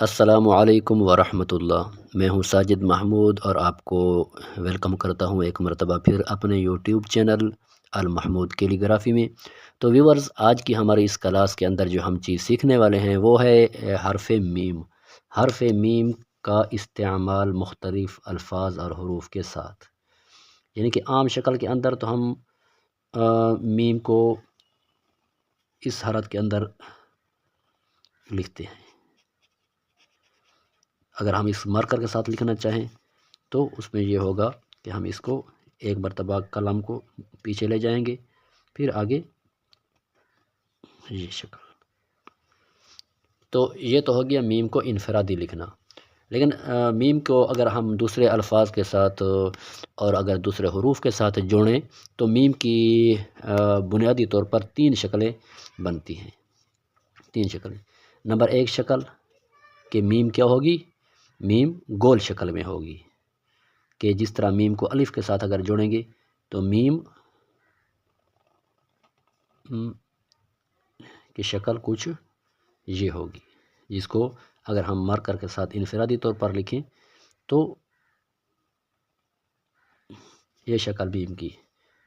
السلام علیکم ورحمۃ اللہ۔ میں ہوں ساجد محمود اور آپ کو ویلکم کرتا ہوں ایک مرتبہ پھر اپنے یوٹیوب چینل المحمود کیلی گرافی میں۔ تو ویورز، آج کی ہماری اس کلاس کے اندر جو ہم چیز سیکھنے والے ہیں وہ ہے حرف میم۔ حرف میم کا استعمال مختلف الفاظ اور حروف کے ساتھ، یعنی کہ عام شکل کے اندر تو ہم میم کو اس حالت کے اندر لکھتے ہیں۔ اگر ہم اس مارکر کے ساتھ لکھنا چاہیں تو اس میں یہ ہوگا کہ ہم اس کو ایک مرتبہ قلم کو پیچھے لے جائیں گے، پھر آگے یہ شکل۔ تو یہ تو ہو گیا میم کو انفرادی لکھنا، لیکن میم کو اگر ہم دوسرے الفاظ کے ساتھ اور اگر دوسرے حروف کے ساتھ جوڑیں تو میم کی بنیادی طور پر 3 شکلیں بنتی ہیں۔ 3 شکلیں۔ نمبر 1 شکل کہ میم کیا ہوگی؟ میم گول شکل میں ہوگی، کہ جس طرح میم کو الف کے ساتھ اگر جوڑیں گے تو میم کی شکل کچھ یہ ہوگی، جس کو اگر ہم مارکر کے ساتھ انفرادی طور پر لکھیں تو یہ شکل میم کی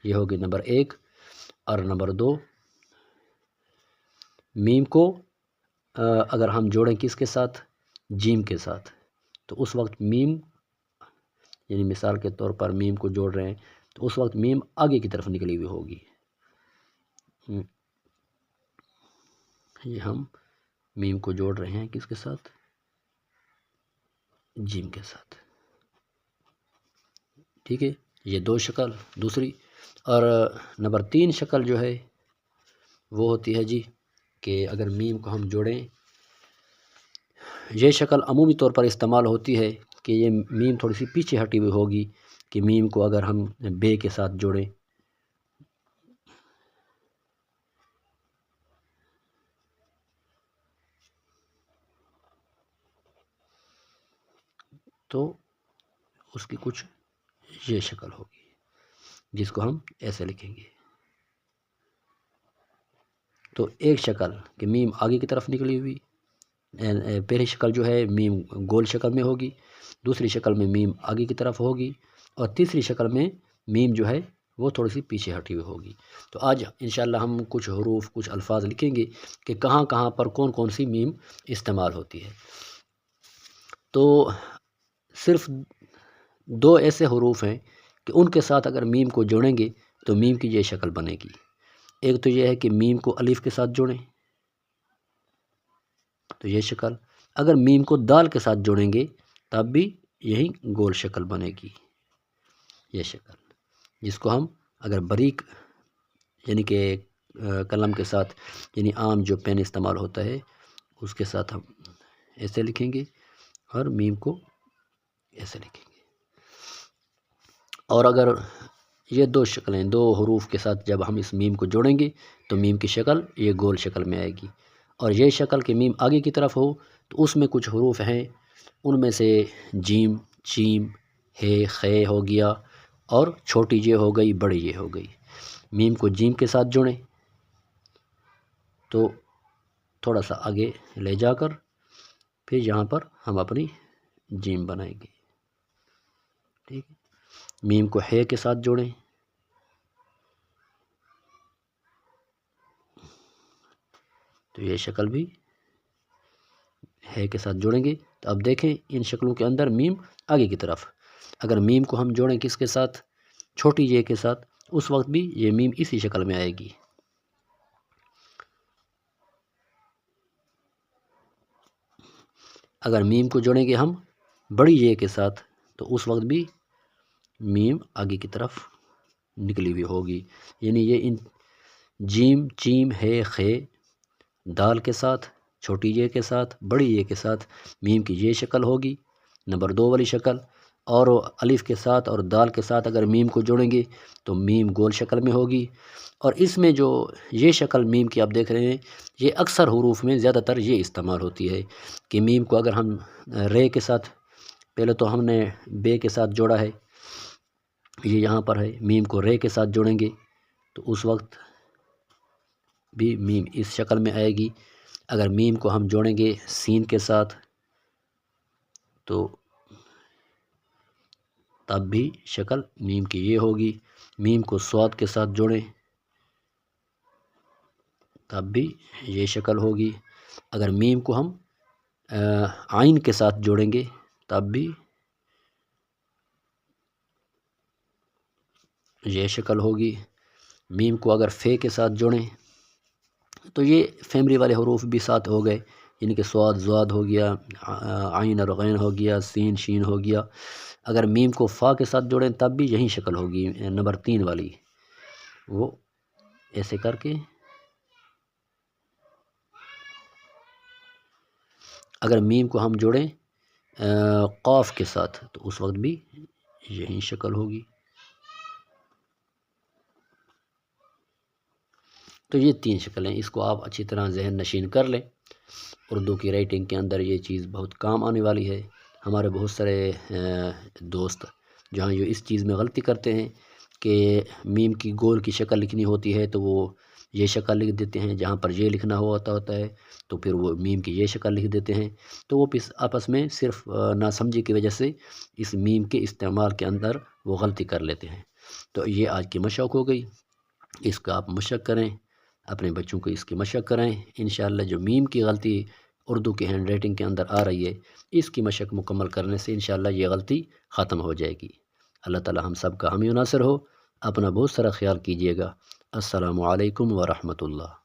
یہ ہوگی نمبر 1۔ اور نمبر 2، میم کو اگر ہم جوڑیں کس کے ساتھ؟ جیم کے ساتھ، تو اس وقت میم، یعنی مثال کے طور پر میم کو جوڑ رہے ہیں تو اس وقت میم آگے کی طرف نکلی ہوئی ہوگی۔ یہ ہم میم کو جوڑ رہے ہیں کس کے ساتھ؟ جیم کے ساتھ، ٹھیک ہے۔ یہ 2 شکل دوسری۔ اور نمبر 3 شکل جو ہے وہ ہوتی ہے کہ اگر میم کو ہم جوڑیں، یہ شکل عمومی طور پر استعمال ہوتی ہے کہ یہ میم تھوڑی سی پیچھے ہٹی ہوئی ہوگی، کہ میم کو اگر ہم بے کے ساتھ جوڑیں تو اس کی کچھ یہ شکل ہوگی، جس کو ہم ایسے لکھیں گے۔ تو ایک شکل کہ میم آگے کی طرف نکلی ہوئی، پہلی شکل جو ہے میم گول شکل میں ہوگی، دوسری شکل میں میم آگے کی طرف ہوگی، اور تیسری شکل میں میم جو ہے وہ تھوڑی سی پیچھے ہٹی ہوئی ہوگی۔ تو آج انشاءاللہ ہم کچھ حروف، کچھ الفاظ لکھیں گے کہ کہاں کہاں پر کون کون سی میم استعمال ہوتی ہے۔ تو صرف 2 ایسے حروف ہیں کہ ان کے ساتھ اگر میم کو جوڑیں گے تو میم کی یہ شکل بنے گی۔ ایک تو یہ ہے کہ میم کو الف کے ساتھ جوڑیں تو یہ شکل، اگر میم کو دال کے ساتھ جوڑیں گے تب بھی یہی گول شکل بنے گی، یہ شکل، جس کو ہم اگر باریک یعنی کہ قلم کے ساتھ، یعنی عام جو پین استعمال ہوتا ہے اس کے ساتھ ہم ایسے لکھیں گے اور میم کو ایسے لکھیں گے۔ اور اگر یہ 2 شکلیں 2 حروف کے ساتھ جب ہم اس میم کو جوڑیں گے تو میم کی شکل یہ گول شکل میں آئے گی۔ اور یہ شکل کہ میم آگے کی طرف ہو تو اس میں کچھ حروف ہیں، ان میں سے جیم، چیم، ہے، خے ہو گیا، اور چھوٹی یہ ہو گئی، بڑی یہ ہو گئی۔ میم کو جیم کے ساتھ جوڑیں تو تھوڑا سا آگے لے جا کر پھر یہاں پر ہم اپنی جیم بنائیں گے، ٹھیک ہے۔ میم کو ہے کے ساتھ جوڑیں تو یہ شکل بھی ہے کے ساتھ جوڑیں گے تو اب دیکھیں ان شکلوں کے اندر میم آگے کی طرف، اگر میم کو ہم جوڑیں کس کے ساتھ؟ چھوٹی یہ کے ساتھ، اس وقت بھی یہ میم اسی شکل میں آئے گی۔ اگر میم کو جوڑیں گے ہم بڑی یہ کے ساتھ تو اس وقت بھی میم آگے کی طرف نکلی ہوئی ہوگی، یعنی یہ ان جیم، چیم، ہے، خے، دال کے ساتھ، چھوٹی یہ کے ساتھ، بڑی یہ کے ساتھ میم کی یہ شکل ہوگی، نمبر 2 والی شکل۔ اور الف کے ساتھ اور دال کے ساتھ اگر میم کو جوڑیں گے تو میم گول شکل میں ہوگی۔ اور اس میں جو یہ شکل میم کی آپ دیکھ رہے ہیں، یہ اکثر حروف میں زیادہ تر یہ استعمال ہوتی ہے کہ میم کو اگر ہم رے کے ساتھ، پہلے تو ہم نے بے کے ساتھ جوڑا ہے، یہ یہاں پر ہے، میم کو رے کے ساتھ جوڑیں گے تو اس وقت بھی میم اس شکل میں آئے گی۔ اگر میم کو ہم جوڑیں گے سین کے ساتھ تو تب بھی شکل میم کی یہ ہوگی۔ میم کو صاد کے ساتھ جوڑیں تب بھی یہ شکل ہوگی۔ اگر میم کو ہم عین کے ساتھ جوڑیں گے تب بھی یہ شکل ہوگی۔ میم کو اگر فے کے ساتھ جوڑیں تو یہ فیملی والے حروف بھی ساتھ ہو گئے، یعنی کہ صاد زاد ہو گیا، عین اور غین ہو گیا، سین شین ہو گیا۔ اگر میم کو فا کے ساتھ جوڑیں تب بھی یہی شکل ہوگی، نمبر 3 والی، وہ ایسے کر کے۔ اگر میم کو ہم جوڑیں قاف کے ساتھ تو اس وقت بھی یہی شکل ہوگی۔ تو یہ 3 شکلیں، اس کو آپ اچھی طرح ذہن نشین کر لیں۔ اردو کی رائٹنگ کے اندر یہ چیز بہت کام آنے والی ہے۔ ہمارے بہت سارے دوست جہاں جو اس چیز میں غلطی کرتے ہیں کہ میم کی گول کی شکل لکھنی ہوتی ہے تو وہ یہ شکل لکھ دیتے ہیں، جہاں پر یہ لکھنا ہوتا ہے تو پھر وہ میم کی یہ شکل لکھ دیتے ہیں، تو وہ آپس میں صرف ناسمجھی کی وجہ سے اس میم کے استعمال کے اندر وہ غلطی کر لیتے ہیں۔ تو یہ آج کی مشق ہو گئی، اس کا آپ مشق کریں، اپنے بچوں کو اس کی مشق کریں۔ انشاءاللہ جو میم کی غلطی اردو کی ہینڈ رائٹنگ کے اندر آ رہی ہے، اس کی مشق مکمل کرنے سے انشاءاللہ یہ غلطی ختم ہو جائے گی۔ اللہ تعالی ہم سب کا حامی و ناصر ہو۔ اپنا بہت سارا خیال کیجیے گا۔ السلام علیکم ورحمۃ اللہ۔